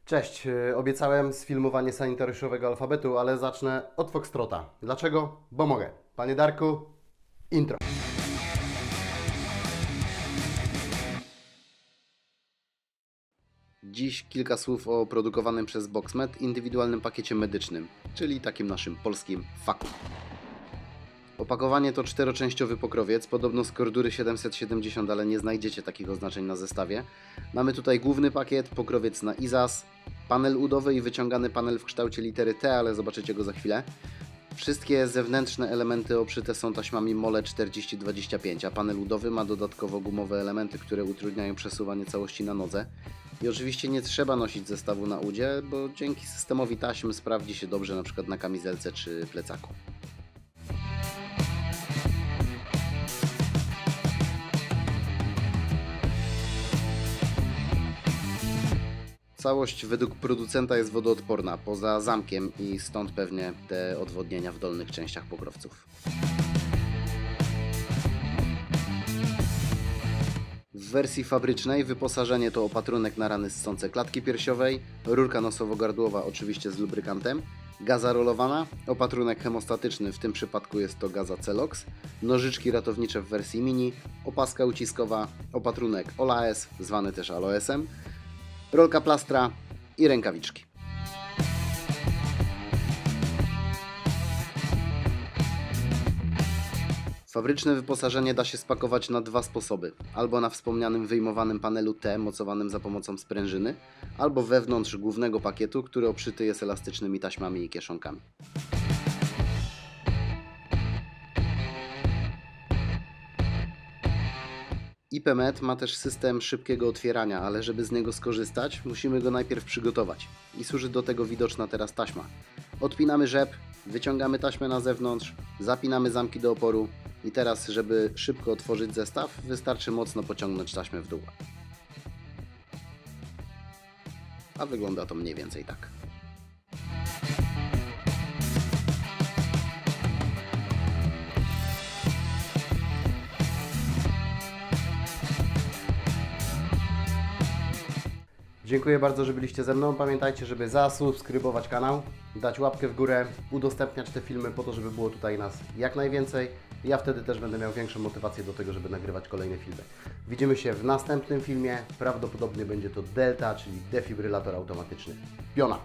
Cześć, obiecałem sfilmowanie sanitariuszowego alfabetu, ale zacznę od Foxtrota. Dlaczego? Bo mogę. Panie Darku, intro. Dziś kilka słów o produkowanym przez Boxmed indywidualnym pakiecie medycznym, czyli takim naszym polskim faku. Opakowanie to czteroczęściowy pokrowiec, podobno z Cordury 770, ale nie znajdziecie takich oznaczeń na zestawie. Mamy tutaj główny pakiet, pokrowiec na IZAS, panel udowy i wyciągany panel w kształcie litery T, ale zobaczycie go za chwilę. Wszystkie zewnętrzne elementy obszyte są taśmami Mole 4025, a panel udowy ma dodatkowo gumowe elementy, które utrudniają przesuwanie całości na nodze. I oczywiście nie trzeba nosić zestawu na udzie, bo dzięki systemowi taśm sprawdzi się dobrze np. na kamizelce czy plecaku. Całość według producenta jest wodoodporna, poza zamkiem i stąd pewnie te odwodnienia w dolnych częściach pokrowców. W wersji fabrycznej wyposażenie to opatrunek na rany ssące klatki piersiowej, rurka nosowo-gardłowa oczywiście z lubrykantem, gaza rolowana, opatrunek hemostatyczny, w tym przypadku jest to gaza Celox, nożyczki ratownicze w wersji mini, opaska uciskowa, opatrunek OLAES, zwany też aloesem, rolka plastra i rękawiczki. Fabryczne wyposażenie da się spakować na dwa sposoby. Albo na wspomnianym wyjmowanym panelu T mocowanym za pomocą sprężyny, albo wewnątrz głównego pakietu, który obszyty jest elastycznymi taśmami i kieszonkami. IP-Med ma też system szybkiego otwierania, ale żeby z niego skorzystać, musimy go najpierw przygotować. I służy do tego widoczna teraz taśma. Odpinamy rzep, wyciągamy taśmę na zewnątrz, zapinamy zamki do oporu i teraz, żeby szybko otworzyć zestaw, wystarczy mocno pociągnąć taśmę w dół. A wygląda to mniej więcej tak. Dziękuję bardzo, że byliście ze mną. Pamiętajcie, żeby zasubskrybować kanał, dać łapkę w górę, udostępniać te filmy po to, żeby było tutaj nas jak najwięcej. Ja wtedy też będę miał większą motywację do tego, żeby nagrywać kolejne filmy. Widzimy się w następnym filmie. Prawdopodobnie będzie to Delta, czyli defibrylator automatyczny. Piona!